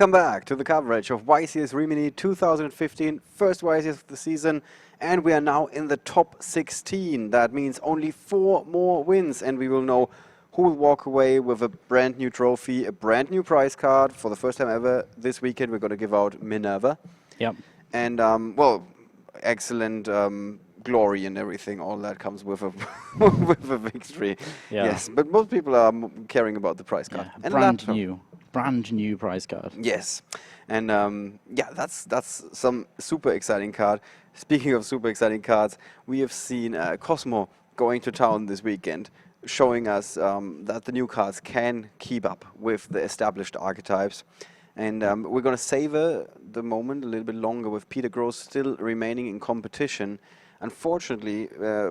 Welcome back to the coverage of YCS Rimini 2015, first YCS of the season, and we are now in the top 16. That means only 4 more wins, and we will know who will walk away with a brand new trophy, a brand new prize card. For the first time ever this weekend, we're going to give out Minerva. Yep. And, well, excellent glory and everything, all that comes with a, with a victory. Yeah. Yes, but most people are caring about the prize card. Yeah, And brand new prize card. Yes, and yeah, that's some super exciting card. Speaking of super exciting cards, we have seen Cosmo going to town this weekend, showing us that the new cards can keep up with the established archetypes. And we're going to savor the moment a little bit longer with Peter Gross still remaining in competition. Unfortunately,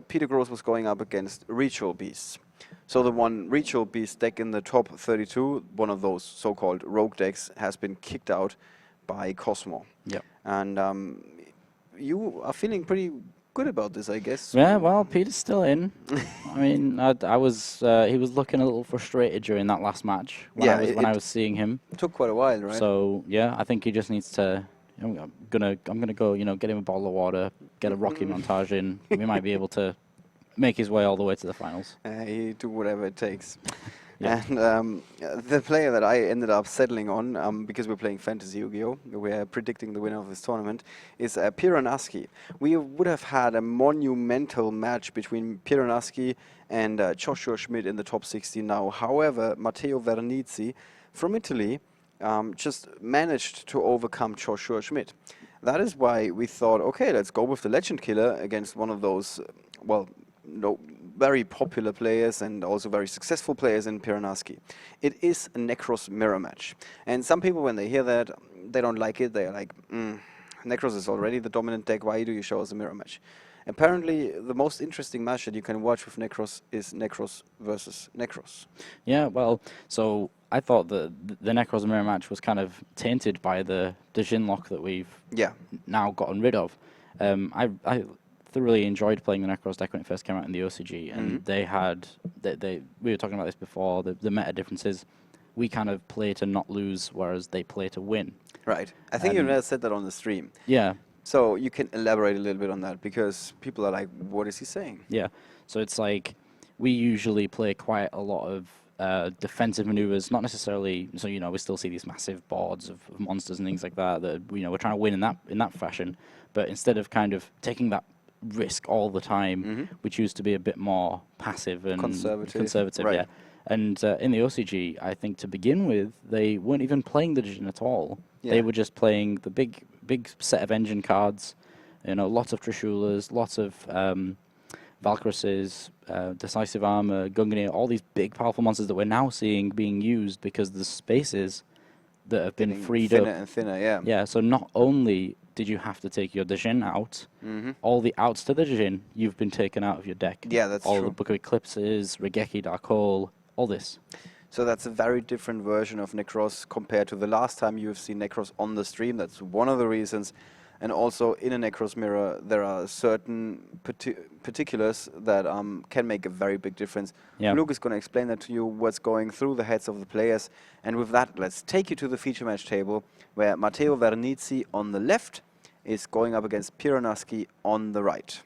Peter Gross was going up against Ritual Beasts. So the one Ritual Beast deck in the top 32, one of those so-called rogue decks, has been kicked out by Cosmo. Yep. And you are feeling pretty good about this, I guess. Yeah, well, Peter's still in. I mean, he was looking a little frustrated during that last match when I was seeing him. It took quite a while, right? So yeah, I think he just needs to. I'm gonna go, get him a bottle of water, get a Rocky montage in. We might be able to make his way all the way to the finals. He do whatever it takes. Yeah. And the player that I ended up settling on, because we're playing Fantasy Yu-Gi-Oh!, we're predicting the winner of this tournament, is Piran. We would have had a monumental match between Piran and Joshua Schmidt in the top 16 now. However, Matteo Vernizzi from Italy just managed to overcome Joshua Schmidt. That is why we thought, okay, let's go with the Legend Killer against one of those, well, very popular players and also very successful players in Piran. It is a Nekroz mirror match. And some people, when they hear that, they don't like it. They're like, Nekroz is already the dominant deck. Why do you show us a mirror match? Apparently, the most interesting match that you can watch with Nekroz is Nekroz versus Nekroz. Yeah, well, so I thought the Nekroz mirror match was kind of tainted by the Jin lock that we've now gotten rid of. I thoroughly enjoyed playing the Nekroz deck when it first came out in the OCG, and they had we were talking about this before, the meta differences. We kind of play to not lose, whereas they play to win. Right. I think you never said that on the stream. Yeah. So you can elaborate a little bit on that, because people are like, what is he saying? Yeah. So it's like we usually play quite a lot of defensive maneuvers, not necessarily. So we still see these massive boards of monsters and things like that. That we're trying to win in that fashion, but instead of kind of taking that risk all the time, we choose to be a bit more passive and conservative. Right. Yeah. And in the OCG, I think to begin with, they weren't even playing the Jin at all. Yeah. They were just playing the big set of engine cards. Lots of Trishulas, lots of Valkyries, Decisive Armor, Gungnir, all these big powerful monsters that we're now seeing being used because the spaces that have been freed up. Thinner and thinner, yeah. Yeah, so not only did you have to take your Djinn out, all the outs to the Djinn, you've been taken out of your deck. Yeah, that's true. All the Book of Eclipses, Regeki, Dark Hole, all this. So that's a very different version of Nekroz compared to the last time you've seen Nekroz on the stream. That's one of the reasons. And also in a Nekroz mirror, there are certain particulars that can make a very big difference. Yeah. Luke is going to explain that to you, what's going through the heads of the players. And with that, let's take you to the feature match table, where Matteo Vernizzi on the left is going up against Piran on the right.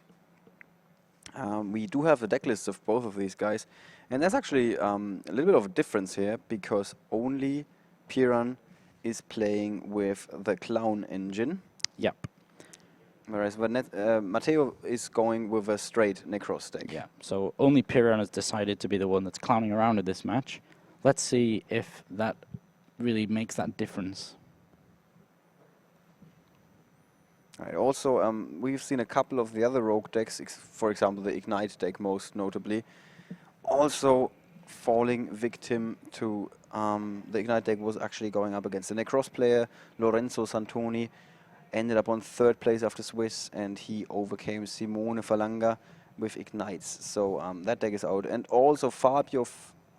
We do have the deck lists of both of these guys. And there's actually a little bit of a difference here, because only Piran is playing with the Clown engine. Yep. Whereas Matteo is going with a straight Nekroz deck. Yeah, so only Piran has decided to be the one that's clowning around in this match. Let's see if that really makes that difference. Right. Also, we've seen a couple of the other rogue decks, for example, the Ignite deck most notably, also falling victim to the Ignite deck was actually going up against the Nekroz player, Lorenzo Santoni. Ended up on 3rd place after Swiss, and he overcame Simone Falanga with Ignites. So that deck is out. And also Fabio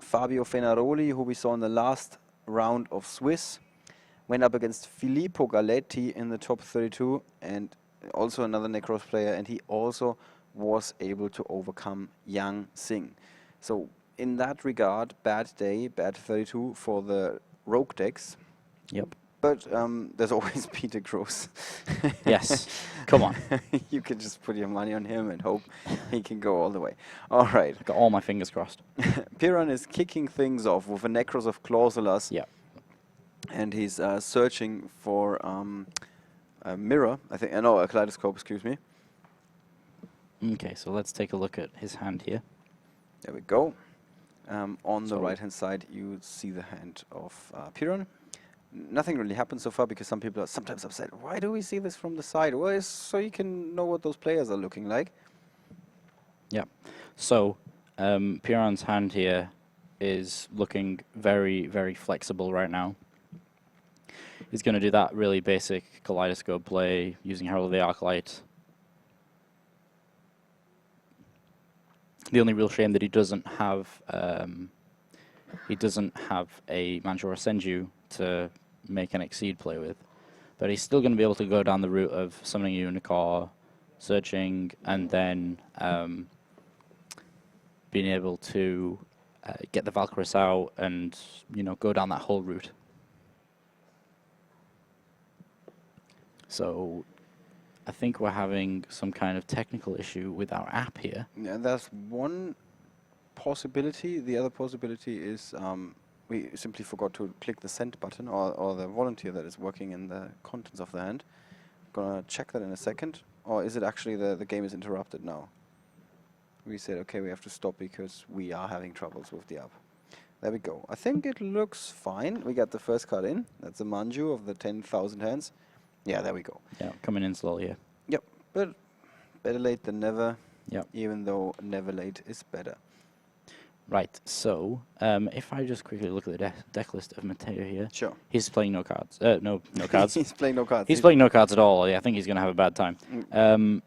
Fenaroli, who we saw in the last round of Swiss, went up against Filippo Galetti in the top 32, and also another Nekroz player, and he also was able to overcome Yang Singh. So in that regard, bad day, bad 32 for the rogue decks. Yep. But there's always Peter Gross. Yes, come on. You can just put your money on him and hope he can go all the way. All right. Got all my fingers crossed. Piran is kicking things off with a Nekroz of Clausulas. Yeah. And he's searching for a mirror, I think. No, a kaleidoscope, excuse me. Okay, so let's take a look at his hand here. There we go. On the right-hand side, you see the hand of Piran. Nothing really happened so far because some people are sometimes upset. Why do we see this from the side? Well, it's so you can know what those players are looking like. Yeah. So Piran's hand here is looking very, very flexible right now. He's going to do that really basic kaleidoscope play using Herald of the Arclight. The only real shame that he doesn't have a Manjora Senju to make an Exceed play with. But he's still going to be able to go down the route of summoning Unicorn, searching, and then being able to get the Valkyries out and, go down that whole route. So I think we're having some kind of technical issue with our app here. Yeah, that's one possibility. The other possibility is we simply forgot to click the send button or the volunteer that is working in the contents of the hand. I'm gonna check that in a second. Or is it actually the game is interrupted now? We said, okay, we have to stop because we are having troubles with the app. There we go. I think it looks fine. We got the first card in. That's a Manju of the 10,000 hands. Yeah, there we go. Yeah, coming in slowly here. Yep, but better late than never. Yep. Even though never late is better. Right, so if I just quickly look at the deck list of Matteo here. Sure. He's playing no cards. No cards. He's playing no cards. He's playing no cards at all. Yeah, I think he's going to have a bad time.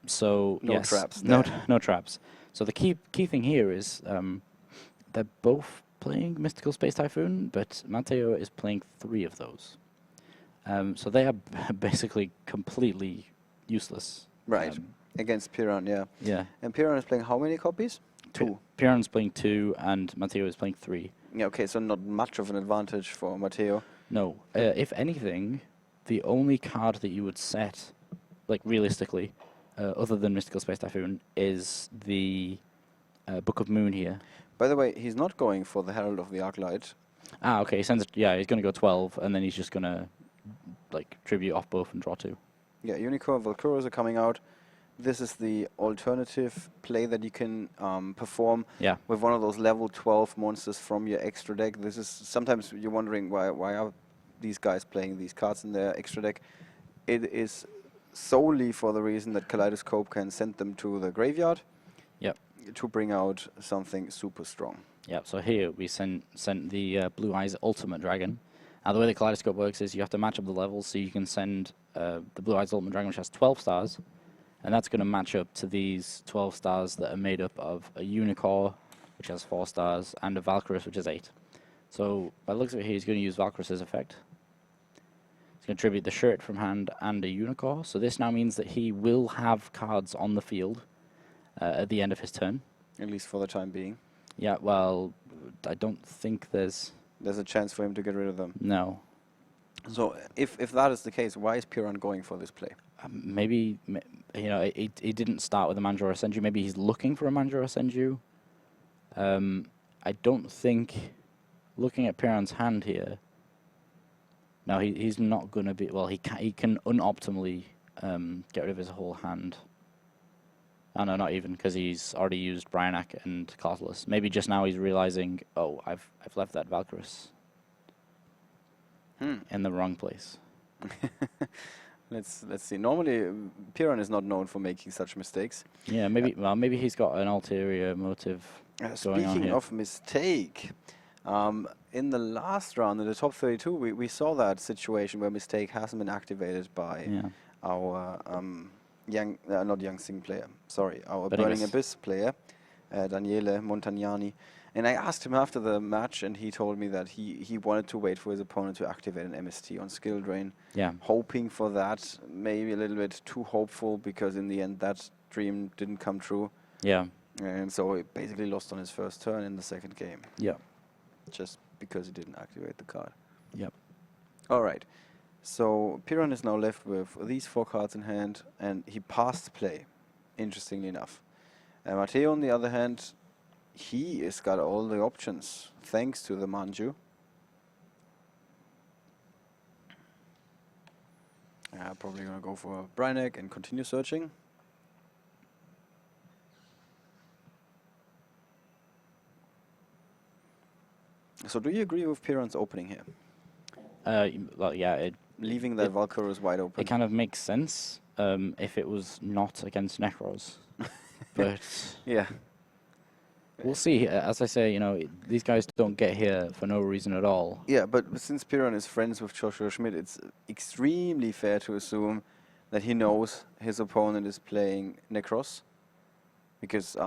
So no yes, traps. No traps. So the key thing here is they're both playing Mystical Space Typhoon, but Matteo is playing 3 of those. So they are basically completely useless. Right. Against Piran, yeah. Yeah. And Piran is playing how many copies? 2. Piran's playing 2, and Matteo is playing 3. Yeah, okay, so not much of an advantage for Matteo. No. If anything, the only card that you would set, like realistically, other than Mystical Space Typhoon, is the Book of Moon here. By the way, he's not going for the Herald of the Arclight. Ah, okay. He's going to go 12, and then he's just going to tribute off both and draw 2. Yeah, Unicorn, Valkyros are coming out. This is the alternative play that you can perform with one of those level 12 monsters from your extra deck. This is sometimes you're wondering why are these guys playing these cards in their extra deck. It is solely for the reason that Kaleidoscope can send them to the graveyard to bring out something super strong. Yeah, so here we sent the Blue Eyes Ultimate Dragon. Now the way the Kaleidoscope works is you have to match up the levels, so you can send the Blue Eyes Ultimate Dragon, which has 12 stars, and that's going to match up to these 12 stars that are made up of a Unicorn, which has 4 stars, and a Valkyris, which has 8. So by the looks of it here, he's going to use Valkyris' effect. He's going to tribute the shirt from hand and a Unicorn. So this now means that he will have cards on the field at the end of his turn. At least for the time being. Yeah, well, I don't think there's a chance for him to get rid of them. No. So if that is the case, why is Piran going for this play? Maybe, he didn't start with a Manjora Senju. Maybe he's looking for a Manjora Senju. I don't think, looking at Piran's hand here, no, he's not going to be, well, he can unoptimally get rid of his whole hand. Oh, no, not even, because he's already used Bryanak and Cautelus. Maybe just now he's realizing, oh, I've left that Valkyris in the wrong place. Let's see. Normally, Piran is not known for making such mistakes. Yeah, maybe he's got an ulterior motive going on here. Speaking of mistake, in the last round, in the top 32, we saw that situation where mistake hasn't been activated by our not Young Sing player. Sorry, our Burning Abyss player, Daniele Montagnani. And I asked him after the match, and he told me that he wanted to wait for his opponent to activate an MST on skill drain. Yeah. Hoping for that, maybe a little bit too hopeful, because in the end that dream didn't come true. Yeah. And so he basically lost on his first turn in the second game. Yeah. Just because he didn't activate the card. Yep. All right. So Piran is now left with these 4 cards in hand, and he passed play, interestingly enough. Matteo, on the other hand, he has got all the options, thanks to the Manju. Probably going to go for Brynek and continue searching. So do you agree with Piran's opening here? Well, yeah. Leaving that Valkyros wide open. It kind of makes sense if it was not against Nekroz. But yeah, we'll see. As I say, these guys don't get here for no reason at all. Yeah, but since Piran is friends with Joshua Schmidt, it's extremely fair to assume that he knows his opponent is playing Nekroz. Because,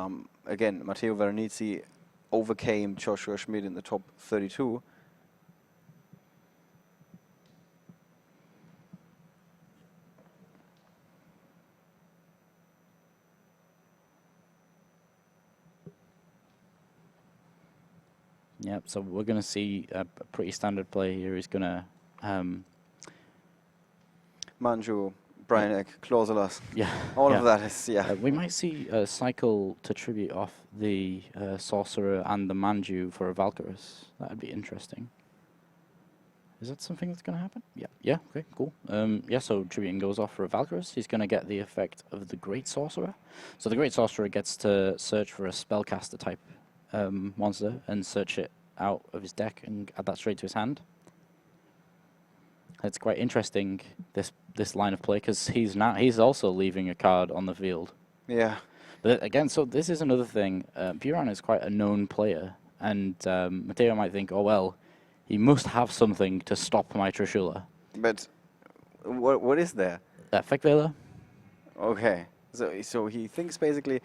again, Matteo Vernizzi overcame Joshua Schmidt in the top 32. Yep, so we're going to see a pretty standard play here. He's going to... Manju, Brynek, Clausulas. Yeah. All of that is, yeah. We might see a cycle to tribute off the Sorcerer and the Manju for a Valkyros. That would be interesting. Is that something that's going to happen? Yeah. Yeah, okay, cool. Yeah, so tributing goes off for a Valkyros. He's going to get the effect of the Great Sorcerer. So the Great Sorcerer gets to search for a Spellcaster type monster and search it out of his deck and add that straight to his hand. It's quite interesting, this line of play, because he's also leaving a card on the field. Yeah. But again, so this is another thing. Piran is quite a known player, and Matteo might think, oh well, he must have something to stop my Trishula. But what is there? Effect Veiler. Okay. So he thinks basically,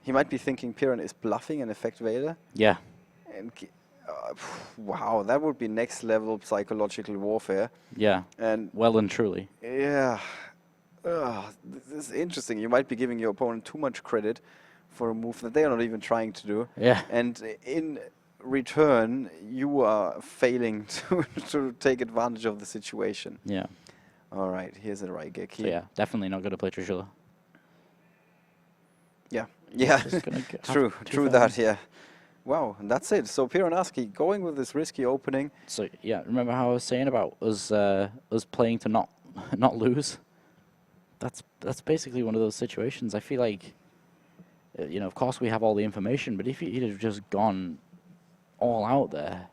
he might be thinking Piran is bluffing an Effect Veiler. Yeah. And wow, that would be next level psychological warfare. Yeah. And well and truly. Yeah. This is interesting. You might be giving your opponent too much credit for a move that they are not even trying to do. Yeah. And in return, you are failing to take advantage of the situation. Yeah. All right, here's a Raigeki. So yeah, definitely not going to play Trishula. Yeah. Yeah. True that, yeah. Wow, and that's it. So Piran Asci going with this risky opening. So yeah, remember how I was saying about us playing to not lose? That's basically one of those situations. I feel like, of course we have all the information, but if he'd have just gone all out there.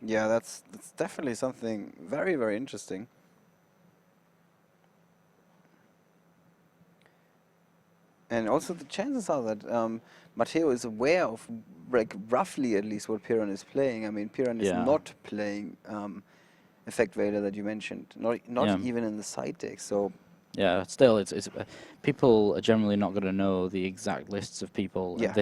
Yeah, that's definitely something very, very interesting. And also the chances are that Matteo is aware of, like, roughly at least what Piran is playing. I mean, Piran is not playing Effect Veiler that you mentioned, not even in the side deck. So yeah, still, it's people are generally not going to know the exact lists of people at